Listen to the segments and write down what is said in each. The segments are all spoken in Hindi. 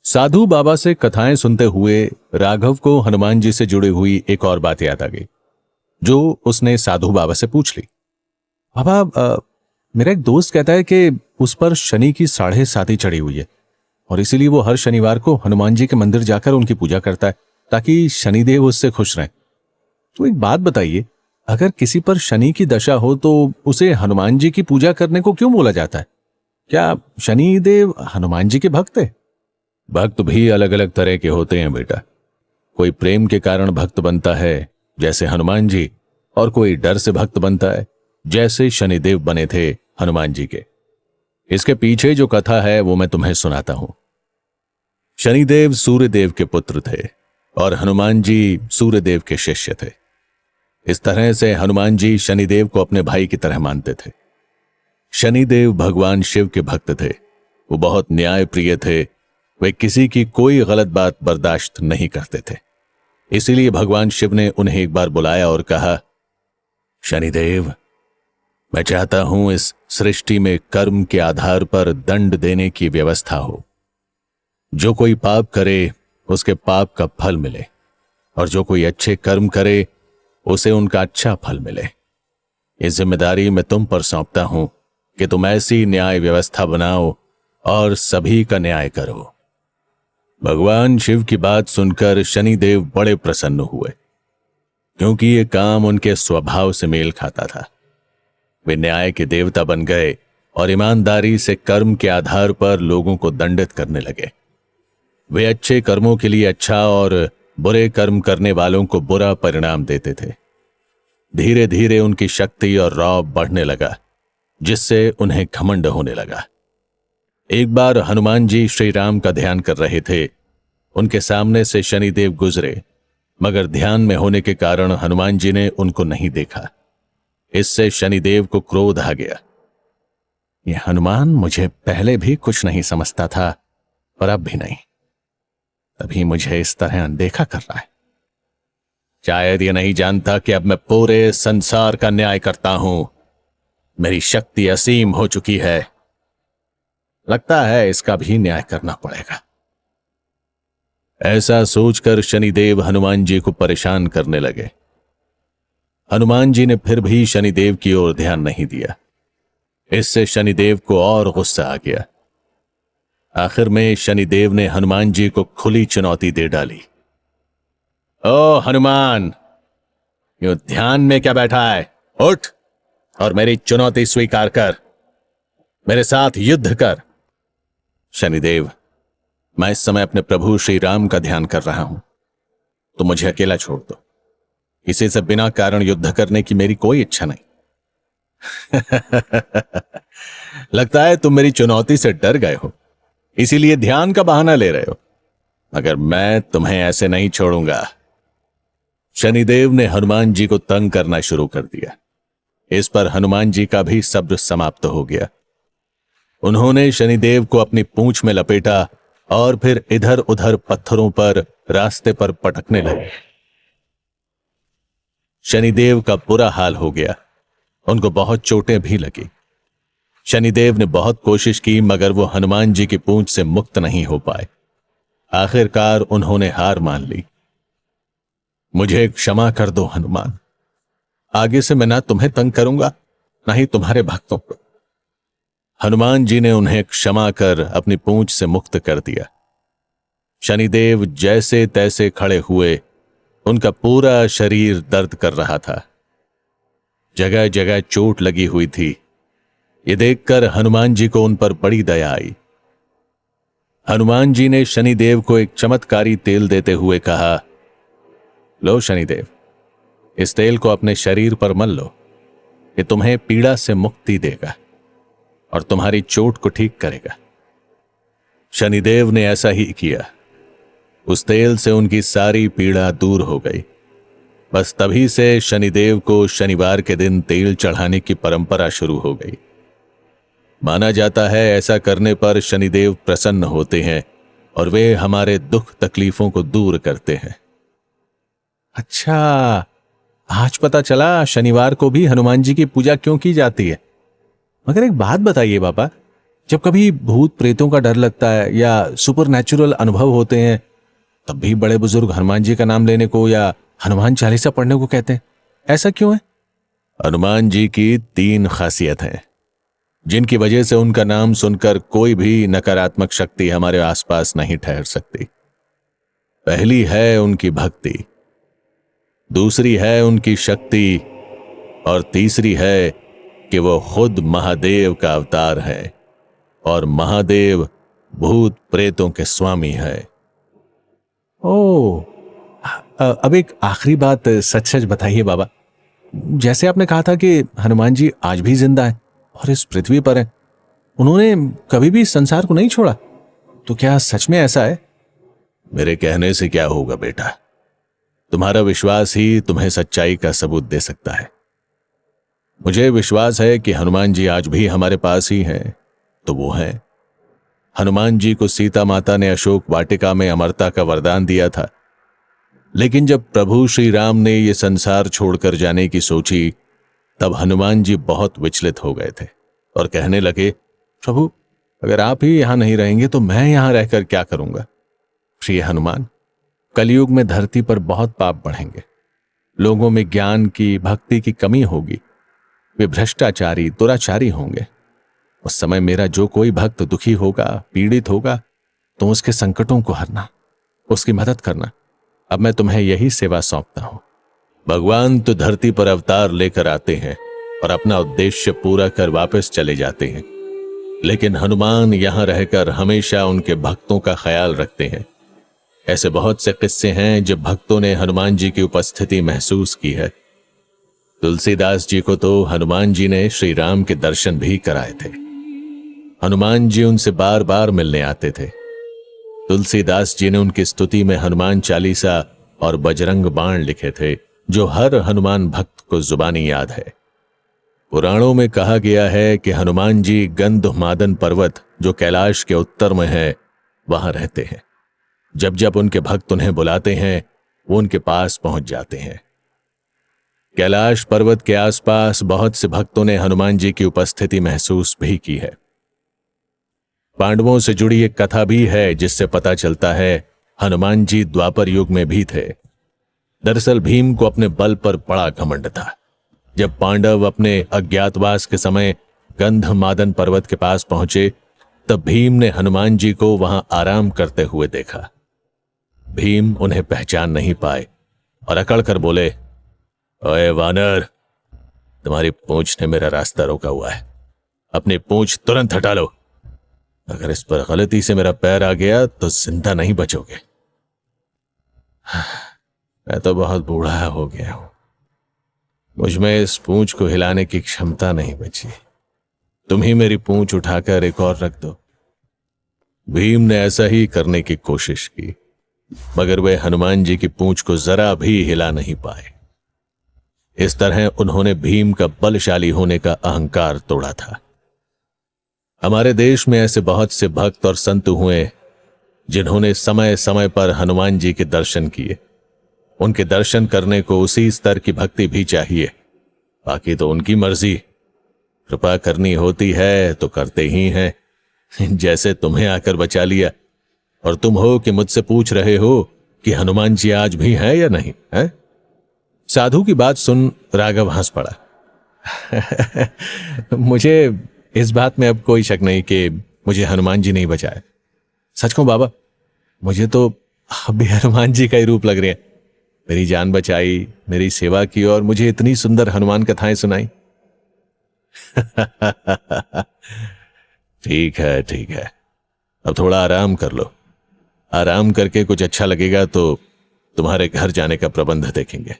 साधु बाबा से कथाएं सुनते हुए राघव को हनुमान जी से जुड़ी हुई एक और बात याद आ गई, जो उसने साधु बाबा से पूछ ली। बाबा, मेरा एक दोस्त कहता है कि उस पर शनि की 7.5 चढ़ी हुई है और इसीलिए वो हर शनिवार को हनुमान जी के मंदिर जाकर उनकी पूजा करता है ताकि शनिदेव उससे खुश रहें। तो एक बात बताइए, अगर किसी पर शनि की दशा हो तो उसे हनुमान जी की पूजा करने को क्यों बोला जाता है? क्या शनिदेव हनुमान जी के भक्त है? भक्त भी अलग अलग तरह के होते हैं बेटा। कोई प्रेम के कारण भक्त बनता है जैसे हनुमान जी, और कोई डर से भक्त बनता है जैसे शनिदेव बने थे हनुमान जी के। इसके पीछे जो कथा है वो मैं तुम्हें सुनाता हूं। शनिदेव सूर्यदेव के पुत्र थे और हनुमान जी सूर्यदेव के शिष्य थे। इस तरह से हनुमान जी शनिदेव को अपने भाई की तरह मानते थे। शनिदेव भगवान शिव के भक्त थे। वो बहुत न्याय प्रिय थे। वे किसी की कोई गलत बात बर्दाश्त नहीं करते थे। इसीलिए भगवान शिव ने उन्हें एक बार बुलाया और कहा, शनिदेव, मैं चाहता हूं इस सृष्टि में कर्म के आधार पर दंड देने की व्यवस्था हो। जो कोई पाप करे उसके पाप का फल मिले और जो कोई अच्छे कर्म करे उसे उनका अच्छा फल मिले। ये जिम्मेदारी मैं तुम पर सौंपता हूं कि तुम ऐसी न्याय व्यवस्था बनाओ और सभी का न्याय करो। भगवान शिव की बात सुनकर शनिदेव बड़े प्रसन्न हुए, क्योंकि ये काम उनके स्वभाव से मेल खाता था। वे न्याय के देवता बन गए और ईमानदारी से कर्म के आधार पर लोगों को दंडित करने लगे। वे अच्छे कर्मों के लिए अच्छा और बुरे कर्म करने वालों को बुरा परिणाम देते थे। धीरे धीरे उनकी शक्ति और रौब बढ़ने लगा, जिससे उन्हें घमंड होने लगा। एक बार हनुमान जी श्री राम का ध्यान कर रहे थे। उनके सामने से शनिदेव गुजरे, मगर ध्यान में होने के कारण हनुमान जी ने उनको नहीं देखा। इससे शनिदेव को क्रोध आ गया। यह हनुमान मुझे पहले भी कुछ नहीं समझता था, पर अब भी नहीं। तभी मुझे इस तरह अनदेखा कर रहा है। शायद ये नहीं जानता कि अब मैं पूरे संसार का न्याय करता हूं। मेरी शक्ति असीम हो चुकी है। लगता है इसका भी न्याय करना पड़ेगा। ऐसा सोचकर शनिदेव हनुमान जी को परेशान करने लगे। हनुमान जी ने फिर भी शनिदेव की ओर ध्यान नहीं दिया। इससे शनिदेव को और गुस्सा आ गया। आखिर में शनिदेव ने हनुमान जी को खुली चुनौती दे डाली। ओ हनुमान, यूं ध्यान में क्या बैठा है? उठ और मेरी चुनौती स्वीकार कर। मेरे साथ युद्ध कर। शनिदेव, मैं इस समय अपने प्रभु श्री राम का ध्यान कर रहा हूं, तो मुझे अकेला छोड़ दो। किसी से बिना कारण युद्ध करने की मेरी कोई इच्छा नहीं। लगता है तुम मेरी चुनौती से डर गए हो, इसीलिए ध्यान का बहाना ले रहे हो। मगर मैं तुम्हें ऐसे नहीं छोड़ूंगा। शनिदेव ने हनुमान जी को तंग करना शुरू कर दिया। इस पर हनुमान जी का भी सब्र समाप्त हो गया। उन्होंने शनिदेव को अपनी पूंछ में लपेटा और फिर इधर उधर पत्थरों पर रास्ते पर पटकने लगे। शनिदेव का बुरा हाल हो गया। उनको बहुत चोटें भी लगी। शनिदेव ने बहुत कोशिश की, मगर वो हनुमान जी की पूंछ से मुक्त नहीं हो पाए। आखिरकार उन्होंने हार मान ली। मुझे क्षमा कर दो हनुमान। आगे से मैं ना तुम्हें तंग करूंगा, ना ही तुम्हारे भक्तों को। हनुमान जी ने उन्हें क्षमा कर अपनी पूंछ से मुक्त कर दिया। शनिदेव जैसे तैसे खड़े हुए। उनका पूरा शरीर दर्द कर रहा था। जगह जगह चोट लगी हुई थी। ये देखकर हनुमान जी को उन पर बड़ी दया आई। हनुमान जी ने शनिदेव को एक चमत्कारी तेल देते हुए कहा, लो शनिदेव, इस तेल को अपने शरीर पर मल लो। ये तुम्हें पीड़ा से मुक्ति देगा और तुम्हारी चोट को ठीक करेगा। शनिदेव ने ऐसा ही किया। उस तेल से उनकी सारी पीड़ा दूर हो गई। बस तभी से शनिदेव को शनिवार के दिन तेल चढ़ाने की परंपरा शुरू हो गई। माना जाता है ऐसा करने पर शनिदेव प्रसन्न होते हैं और वे हमारे दुख तकलीफों को दूर करते हैं। अच्छा, आज पता चला शनिवार को भी हनुमान जी की पूजा क्यों की जाती है। मगर एक बात बताइए बाबा, जब कभी भूत प्रेतों का डर लगता है या सुपर नेचुरल अनुभव होते हैं, तब भी बड़े बुजुर्ग हनुमान जी का नाम लेने को या हनुमान चालीसा पढ़ने को कहते हैं। ऐसा क्यों है? हनुमान जी की 3 खासियत हैं जिनकी वजह से उनका नाम सुनकर कोई भी नकारात्मक शक्ति हमारे आसपास नहीं ठहर सकती। पहली है उनकी भक्ति, दूसरी है उनकी शक्ति, और तीसरी है कि वो खुद महादेव का अवतार है और महादेव भूत प्रेतों के स्वामी है। ओ, अब एक आखिरी बात सच सच बताइए बाबा। जैसे आपने कहा था कि हनुमान जी आज भी जिंदा है और इस पृथ्वी पर है, उन्होंने कभी भी संसार को नहीं छोड़ा, तो क्या सच में ऐसा है? मेरे कहने से क्या होगा बेटा, तुम्हारा विश्वास ही तुम्हें सच्चाई का सबूत दे सकता है। मुझे विश्वास है कि हनुमान जी आज भी हमारे पास ही हैं, तो वो हैं। हनुमान जी को सीता माता ने अशोक वाटिका में अमरता का वरदान दिया था, लेकिन जब प्रभु श्री राम ने ये संसार छोड़कर जाने की सोची, तब हनुमान जी बहुत विचलित हो गए थे और कहने लगे, प्रभु अगर आप ही यहां नहीं रहेंगे तो मैं यहां रहकर क्या करूंगा? श्री हनुमान, कलयुग में धरती पर बहुत पाप बढ़ेंगे, लोगों में ज्ञान की भक्ति की कमी होगी, वे भ्रष्टाचारी दुराचारी होंगे। उस समय मेरा जो कोई भक्त दुखी होगा, पीड़ित होगा, तो उसके संकटों को हरना, उसकी मदद करना, अब मैं तुम्हें यही सेवा सौंपता हूं। भगवान तो धरती पर अवतार लेकर आते हैं और अपना उद्देश्य पूरा कर वापस चले जाते हैं, लेकिन हनुमान यहां रहकर हमेशा उनके भक्तों का ख्याल रखते हैं। ऐसे बहुत से किस्से हैं जब भक्तों ने हनुमान जी की उपस्थिति महसूस की है। तुलसीदास जी को तो हनुमान जी ने श्री राम के दर्शन भी कराए थे। हनुमान जी उनसे बार बार मिलने आते थे। तुलसीदास जी ने उनकी स्तुति में हनुमान चालीसा और बजरंग बाण लिखे थे, जो हर हनुमान भक्त को जुबानी याद है। पुराणों में कहा गया है कि हनुमान जी गंधमादन पर्वत, जो कैलाश के उत्तर में है, वहां रहते हैं। जब जब उनके भक्त उन्हें बुलाते हैं, वो उनके पास पहुंच जाते हैं। कैलाश पर्वत के आसपास बहुत से भक्तों ने हनुमान जी की उपस्थिति महसूस भी की है। पांडवों से जुड़ी एक कथा भी है जिससे पता चलता है हनुमान जी द्वापर युग में भी थे। दरअसल भीम को अपने बल पर बड़ा घमंड था। जब पांडव अपने अज्ञातवास के समय गंधमादन पर्वत के पास पहुंचे, तब भीम ने हनुमान जी को वहां आराम करते हुए देखा। भीम उन्हें पहचान नहीं पाए और अकड़ कर बोले, ओए वानर, तुम्हारी पूंछ ने मेरा रास्ता रोका हुआ है, अपनी पूंछ तुरंत हटा लो। अगर इस पर गलती से मेरा पैर आ गया तो जिंदा नहीं बचोगे। मैं तो बहुत बूढ़ा हो गया हूं, मुझ में इस पूंछ को हिलाने की क्षमता नहीं बची। तुम ही मेरी पूंछ उठाकर एक और रख दो। भीम ने ऐसा ही करने की कोशिश की, मगर वे हनुमान जी की पूंछ को जरा भी हिला नहीं पाए। इस तरह उन्होंने भीम का बलशाली होने का अहंकार तोड़ा था। हमारे देश में ऐसे बहुत से भक्त और संत हुए जिन्होंने समय समय पर हनुमान जी के दर्शन किए। उनके दर्शन करने को उसी स्तर की भक्ति भी चाहिए, बाकी तो उनकी मर्जी। कृपा करनी होती है तो करते ही हैं, जैसे तुम्हें आकर बचा लिया, और तुम हो कि मुझसे पूछ रहे हो कि हनुमान जी आज भी हैं या नहीं है? साधु की बात सुन राघव हंस पड़ा। मुझे इस बात में अब कोई शक नहीं कि मुझे हनुमान जी नहीं बचाए। सच कहूं बाबा, मुझे तो अभी हनुमान जी का ही रूप लग रहे हैं। मेरी जान बचाई, मेरी सेवा की और मुझे इतनी सुंदर हनुमान कथाएं सुनाई। ठीक है ठीक है, अब थोड़ा आराम कर लो। आराम करके कुछ अच्छा लगेगा तो तुम्हारे घर जाने का प्रबंध देखेंगे।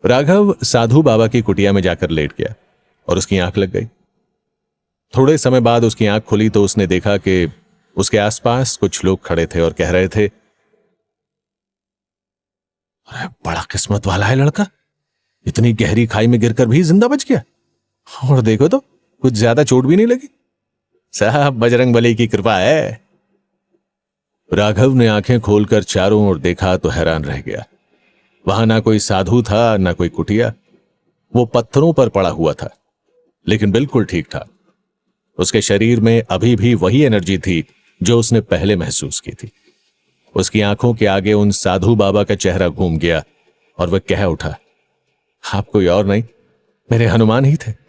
राघव साधु बाबा की कुटिया में जाकर लेट गया और उसकी आंख लग गई। थोड़े समय बाद उसकी आंख खुली तो उसने देखा कि उसके आसपास कुछ लोग खड़े थे और कह रहे थे, अरे बड़ा किस्मत वाला है लड़का, इतनी गहरी खाई में गिरकर भी जिंदा बच गया, और देखो तो कुछ ज्यादा चोट भी नहीं लगी। साहब बजरंगबली की कृपा है। राघव ने आंखें खोलकर चारों ओर देखा तो हैरान रह गया। वहां ना कोई साधु था ना कोई कुटिया। वो पत्थरों पर पड़ा हुआ था, लेकिन बिल्कुल ठीक ठाक। उसके शरीर में अभी भी वही एनर्जी थी जो उसने पहले महसूस की थी। उसकी आंखों के आगे उन साधु बाबा का चेहरा घूम गया और वह कह उठा, आप कोई और नहीं, मेरे हनुमान ही थे।